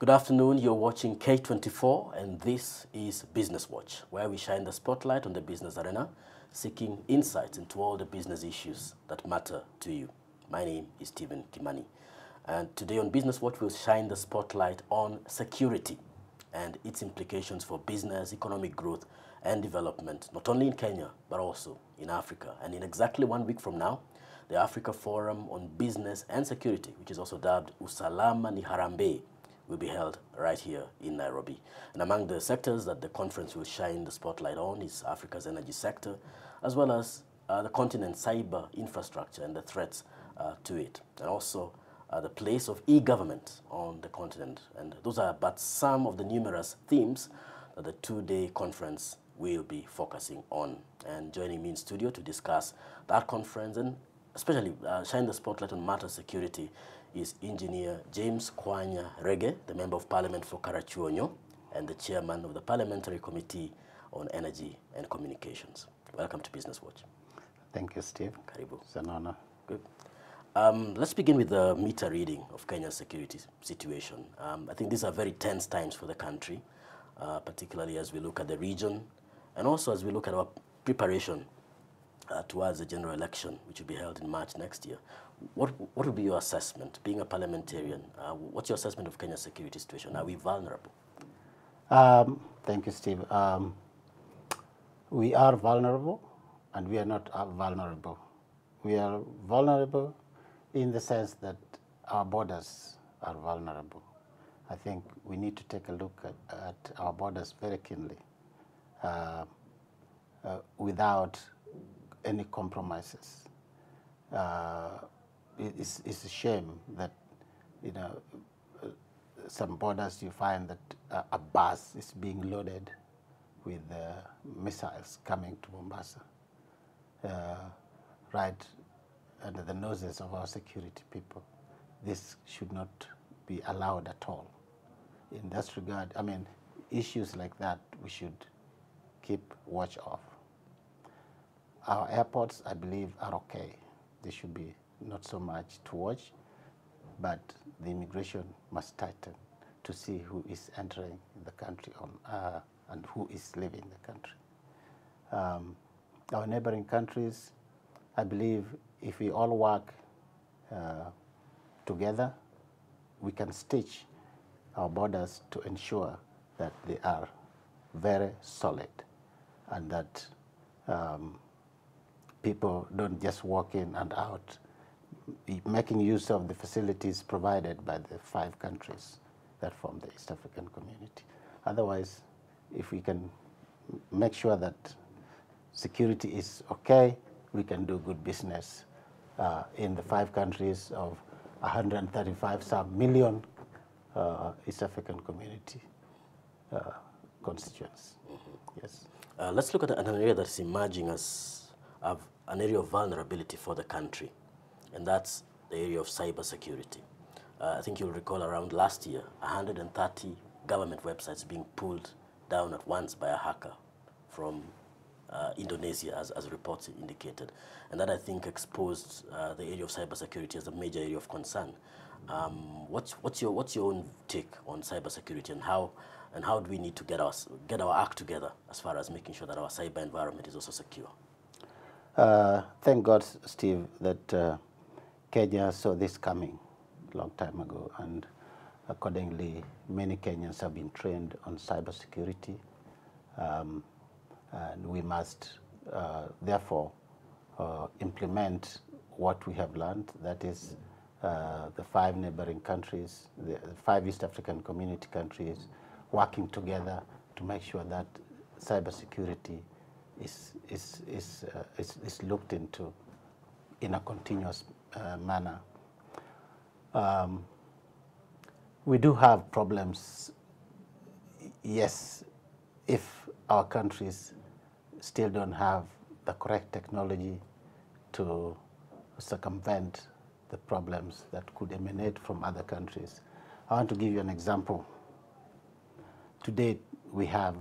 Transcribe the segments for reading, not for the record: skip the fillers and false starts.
Good afternoon, you're watching K24 and this is Business Watch, where we shine the spotlight on the business arena, seeking insights into all the business issues that matter to you. My name is Stephen Kimani, and today on Business Watch we'll shine the spotlight on security and its implications for business, economic growth and development, not only in Kenya, but also in Africa. And in exactly 1 week from now, the Africa Forum on Business and Security, which is also dubbed Usalama ni Harambee, will be held right here in Nairobi. And among the sectors that the conference will shine the spotlight on is Africa's energy sector, as well as the continent's cyber infrastructure and the threats to it, and also the place of e-government on the continent. And those are but some of the numerous themes that the two-day conference will be focusing on. And joining me in studio to discuss that conference and especially shine the spotlight on matters security is Engineer James Kwanya Rege, the Member of Parliament for Karachuonyo and the Chairman of the Parliamentary Committee on Energy and Communications. Welcome to Business Watch. Thank you, Steve. Karibu. It's an honor. Good. Let's begin with the meter reading of Kenya's security situation. I think these are very tense times for the country, particularly as we look at the region and also as we look at our preparation towards the general election, which will be held in March next year. What would be your assessment, being a parliamentarian? What's your assessment of Kenya's security situation? Are we vulnerable? Thank you, Steve. We are vulnerable, and we are not vulnerable. We are vulnerable in the sense that our borders are vulnerable. I think we need to take a look at our borders very keenly without any compromises. It's a shame that, some borders you find that a bus is being loaded with missiles coming to Mombasa, right under the noses of our security people. This should not be allowed at all. In that regard, I mean, issues like that we should keep watch of. Our airports, I believe, are okay. They should be not so much to watch, but the immigration must tighten to see who is entering the country and who is leaving the country. Our neighboring countries, I believe, if we all work together, we can stitch our borders to ensure that they are very solid and that people don't just walk in and out, making use of the facilities provided by the 5 countries that form the East African community. Otherwise, if we can make sure that security is okay, we can do good business in the 5 countries of 135 million East African community constituents. Mm-hmm. Yes. Let's look at an area that's emerging as an area of vulnerability for the country, and that's the area of cybersecurity. I think you'll recall around last year, 130 government websites being pulled down at once by a hacker from Indonesia, as reports indicated. And that, I think, exposed the area of cybersecurity as a major area of concern. What's your own take on cybersecurity, and how do we need to get our act together as far as making sure that our cyber environment is also secure? Thank God, Steve, that Kenya saw this coming a long time ago, and accordingly, many Kenyans have been trained on cybersecurity, and we must therefore implement what we have learned. That is, the 5 neighboring countries, the 5 East African community countries, working together to make sure that cybersecurity is looked into in a continuous manner. We do have problems, yes, if our countries still don't have the correct technology to circumvent the problems that could emanate from other countries. I want to give you an example. Today, we have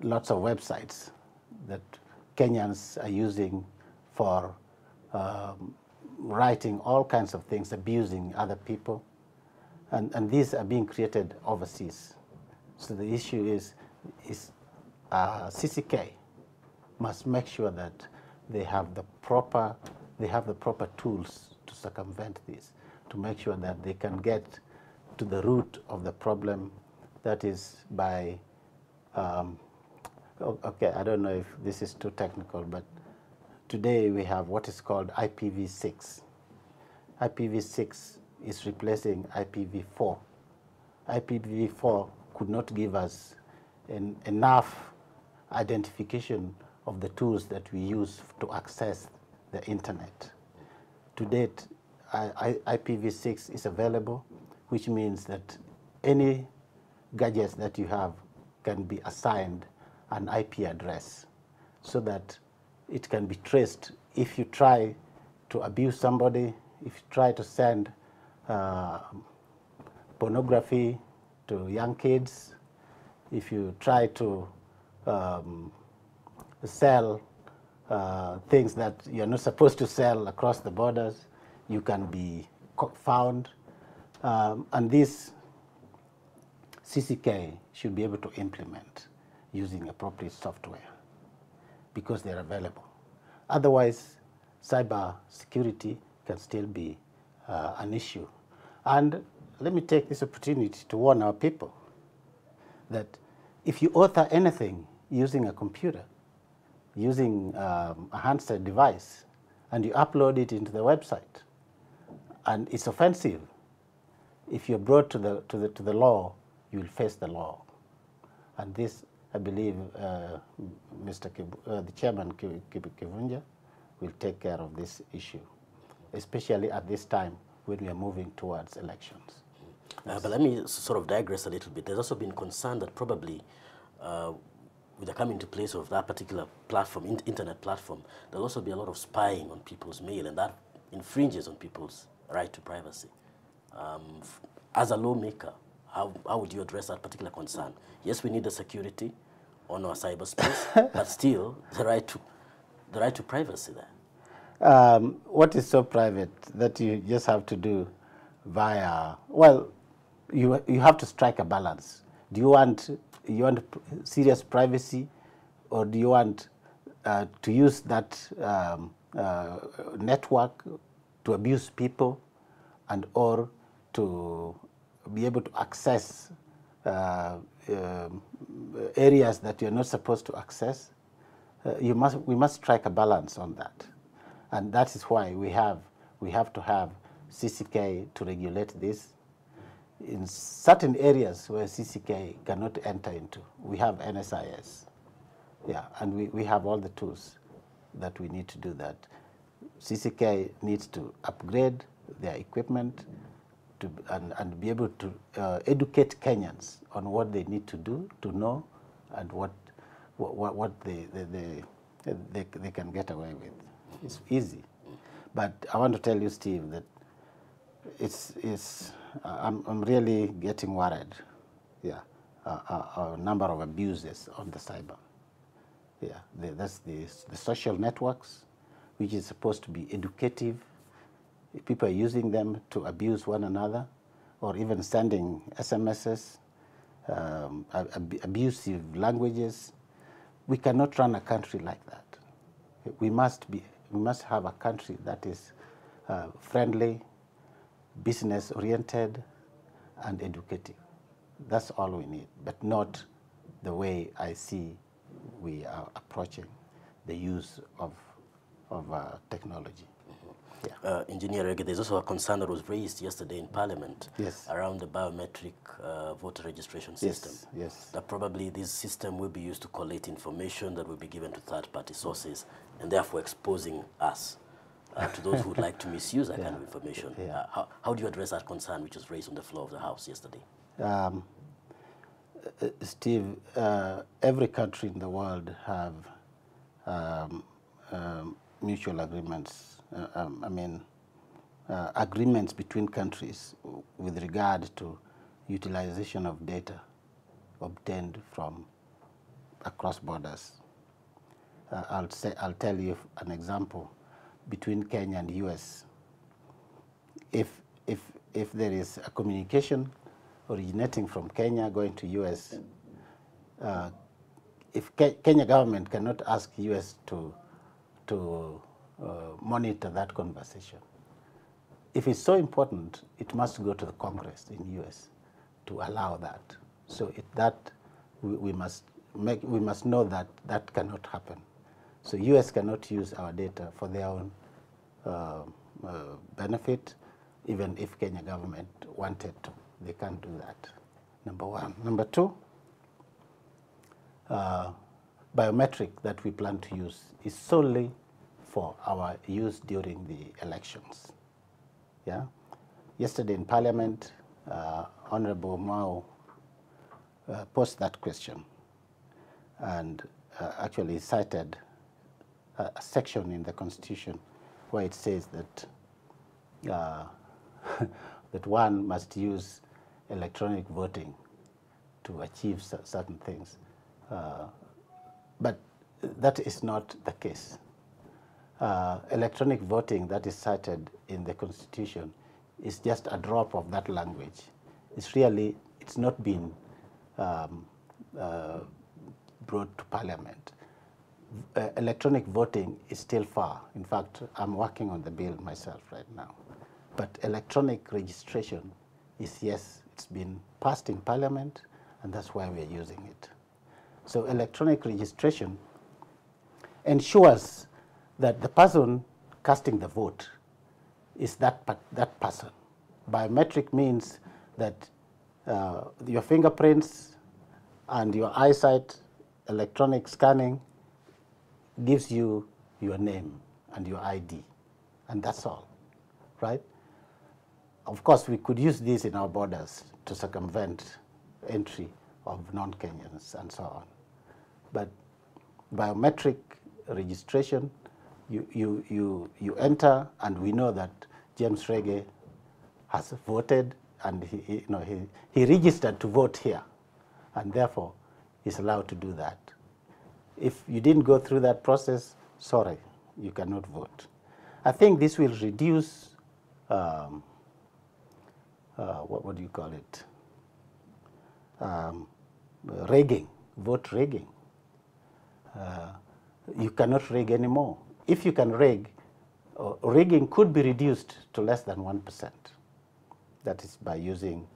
lots of websites that Kenyans are using for writing all kinds of things, abusing other people, and these are being created overseas. So the issue is CCK must make sure that they have the proper tools to circumvent this, to make sure that they can get to the root of the problem. That is by okay, I don't know if this is too technical, but today we have what is called IPv6. IPv6 is replacing IPv4. IPv4 could not give us enough identification of the tools that we use to access the internet. To date, IPv6 is available, which means that any gadgets that you have can be assigned an IP address so that it can be traced. If you try to abuse somebody, if you try to send pornography to young kids, if you try to sell things that you're not supposed to sell across the borders, you can be found. And this CCK should be able to implement using appropriate software because they're available. Otherwise, cyber security can still be an issue. And let me take this opportunity to warn our people that if you author anything using a computer, using a handset device, and you upload it into the website, and it's offensive, if you're brought to the law, you will face the law. And this, I believe, the chairman, Kivunja, will take care of this issue, especially at this time when we are moving towards elections. But let me sort of digress a little bit. There's also been concern that probably with the coming to place of that particular platform, internet platform, there'll also be a lot of spying on people's mail, and that infringes on people's right to privacy. As a lawmaker, how would you address that particular concern? Yes, we need the security on our cyberspace, but still the right to privacy there. What is so private that you just have to do via, well, you have to strike a balance. Do you want serious privacy, or do you want to use that network to abuse people, and or to be able to access areas that you're not supposed to access? We must strike a balance on that, and that is why we have to have CCK to regulate this. In certain areas where CCK cannot enter into, we have NSIS, yeah, and we have all the tools that we need to do that. CCK needs to upgrade their equipment and be able to educate Kenyans on what they need to do to know, and what they can get away with. It's easy, but I want to tell you, Steve, that I'm really getting worried. Yeah, a number of abuses on the cyber. Yeah, that's the social networks, which is supposed to be educative. People are using them to abuse one another, or even sending SMSs, abusive languages. We cannot run a country like that. We must have a country that is friendly, business-oriented, and educative. That's all we need, but not the way I see we are approaching the use of technology. Yeah. Engineer Rege, there's also a concern that was raised yesterday in Parliament, yes, around the biometric voter registration system. Yes, yes. That probably this system will be used to collate information that will be given to third-party sources, and therefore exposing us to those who would like to misuse that kind of information. Yeah. How do you address that concern which was raised on the floor of the House yesterday? Steve, every country in the world have mutual agreements. Agreements between countries with regard to utilization of data obtained from across borders. I'll tell you an example. Between Kenya and US, if if there is a communication originating from Kenya going to US, if Kenya government cannot ask US to monitor that conversation, if it's so important, it must go to the Congress in US to allow that. So we must know that that cannot happen. So US cannot use our data for their own benefit, even if Kenya government wanted to. They can't do that, number one. Number two, biometric that we plan to use is solely for our use during the elections. Yeah. Yesterday in Parliament, Honorable Mao posed that question and actually cited a section in the Constitution where it says that that one must use electronic voting to achieve certain things. But that is not the case. Electronic voting that is cited in the Constitution is just a drop of that language. It's not been brought to Parliament. Electronic voting is still far. In fact, I'm working on the bill myself right now. But electronic registration is, yes, it's been passed in Parliament, and that's why we're using it. So electronic registration ensures that the person casting the vote is that person. Biometric means that your fingerprints and your eyesight, electronic scanning, gives you your name and your ID, and that's all, right? Of course, we could use this in our borders to circumvent entry of non-Kenyans and so on. But biometric registration, you enter, and we know that James Rege has voted, and he registered to vote here, and therefore is allowed to do that. If you didn't go through that process, sorry, you cannot vote. I think this will reduce what do you call it? Rigging, vote rigging. You cannot rig anymore. If you can rig, rigging could be reduced to less than 1%. That is by using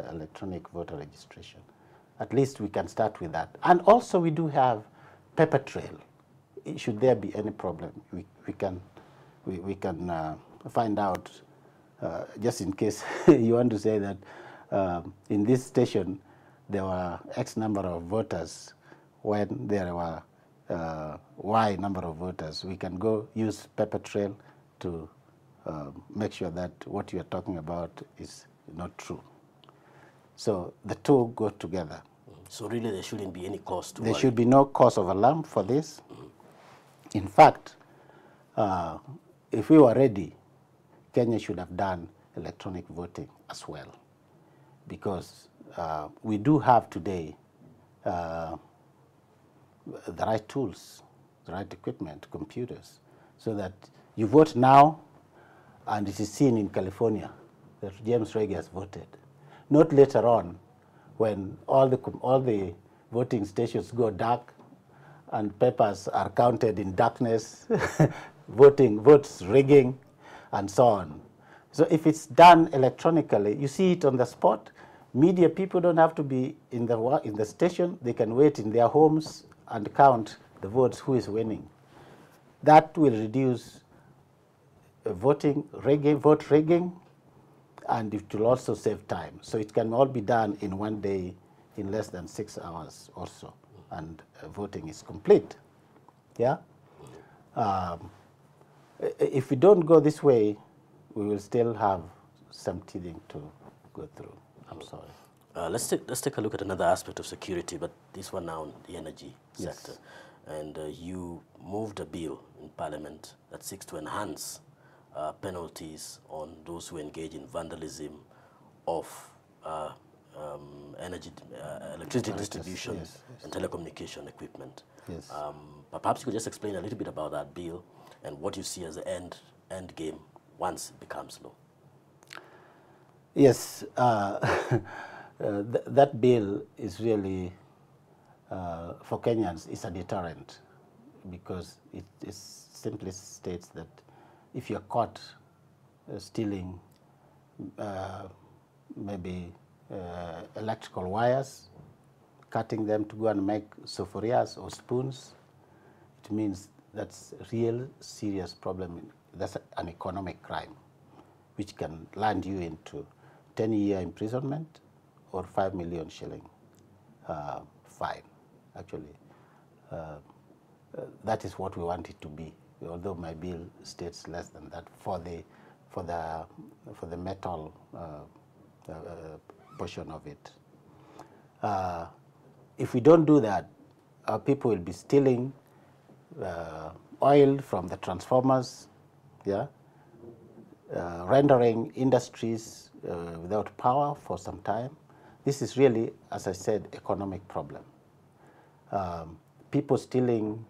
electronic voter registration. At least we can start with that. And also we do have paper trail. Should there be any problem, we can find out, just in case you want to say that in this station there were X number of voters when there were Y number of voters. We can go use paper trail to make sure that what you are talking about is not true. So the two go together. So really there shouldn't be any cause to There worry. should be no cause of alarm for this. In fact, if we were ready, Kenya should have done electronic voting as well, because we do have today the right tools, the right equipment, computers, so that you vote now and it is seen in California that James Rege has voted. Not later on when all the voting stations go dark and papers are counted in darkness, votes rigging, and so on. So if it's done electronically, you see it on the spot. Media people don't have to be in the station. They can wait in their homes and count the votes, who is winning. That will reduce vote rigging, and it will also save time. So it can all be done in one day, in less than 6 hours or so, and voting is complete. Yeah. If we don't go this way, we will still have some teething to go through. I'm sorry. Let's take a look at another aspect of security, but this one now, the energy sector. Yes. And you moved a bill in Parliament that seeks to enhance penalties on those who engage in vandalism of electricity distribution and telecommunication equipment. Yes. But perhaps you could just explain a little bit about that bill and what you see as the end game once it becomes law. Yes, that bill is really, for Kenyans, is a deterrent, because it simply states that if you're caught stealing maybe electrical wires, cutting them to go and make sufurias or spoons, it means that's a real serious problem. That's an economic crime, which can land you into 10-year imprisonment or 5 million shilling fine. Actually, that is what we want it to be. Although my bill states less than that for the metal portion of it. If we don't do that, our people will be stealing oil from the transformers, yeah, rendering industries without power for some time. This is really, as I said, economic problem. People stealing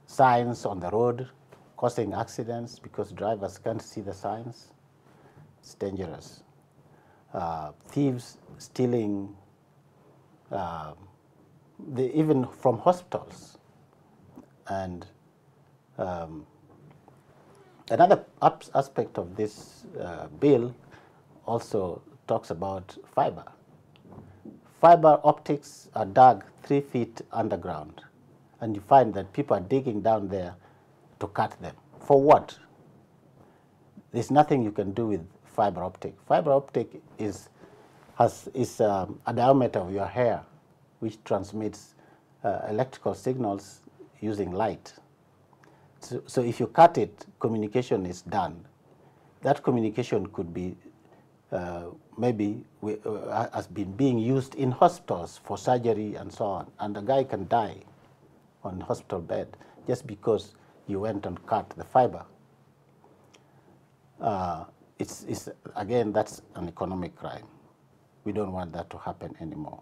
signs on the road, causing accidents because drivers can't see the signs. It's dangerous. Thieves stealing even from hospitals. And another aspect of this bill also talks about fiber. Fiber optics are dug 3 feet underground, and you find that people are digging down there to cut them. For what? There's nothing you can do with fiber optic. Fiber optic is a diameter of your hair, which transmits electrical signals using light. So if you cut it, communication is done. That communication could be maybe has been being used in hospitals for surgery and so on, and a guy can die on hospital bed just because you went and cut the fiber. Again, that's an economic crime. We don't want that to happen anymore,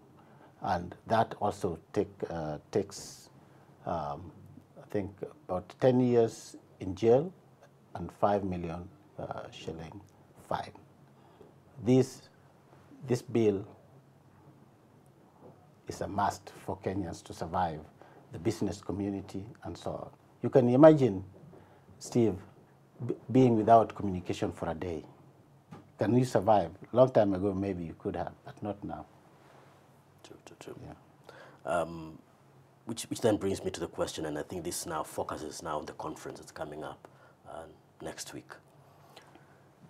and that also takes I think about 10 years in jail and 5 million shilling fine. This bill is a must for Kenyans to survive, the business community and so on. You can imagine, Steve, being without communication for a day. Can you survive? Long time ago, maybe you could have, but not now. True. Yeah. Which then brings me to the question, and I think this now focuses now on the conference that's coming up next week,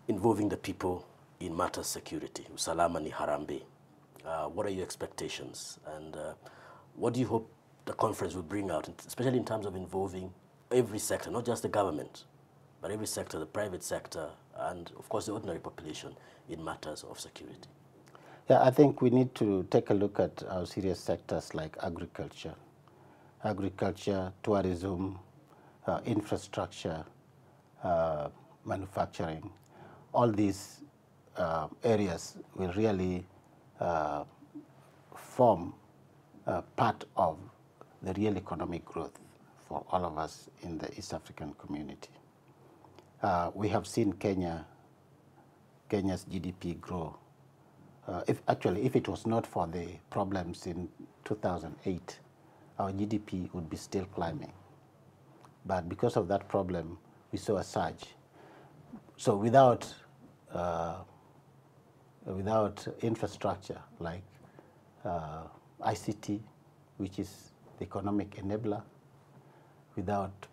involving the people in matters security, Usalama ni Harambee. What are your expectations, and what do you hope the conference will bring out, especially in terms of involving every sector, not just the government, but every sector, the private sector, and of course the ordinary population in matters of security? Yeah, I think we need to take a look at our serious sectors like agriculture, tourism, infrastructure, manufacturing. All these areas will really form part of the real economic growth for all of us in the East African community. We have seen Kenya's GDP grow. If it was not for the problems in 2008, our GDP would be still climbing. But because of that problem, we saw a surge. So without infrastructure like ICT, which is the economic enabler, without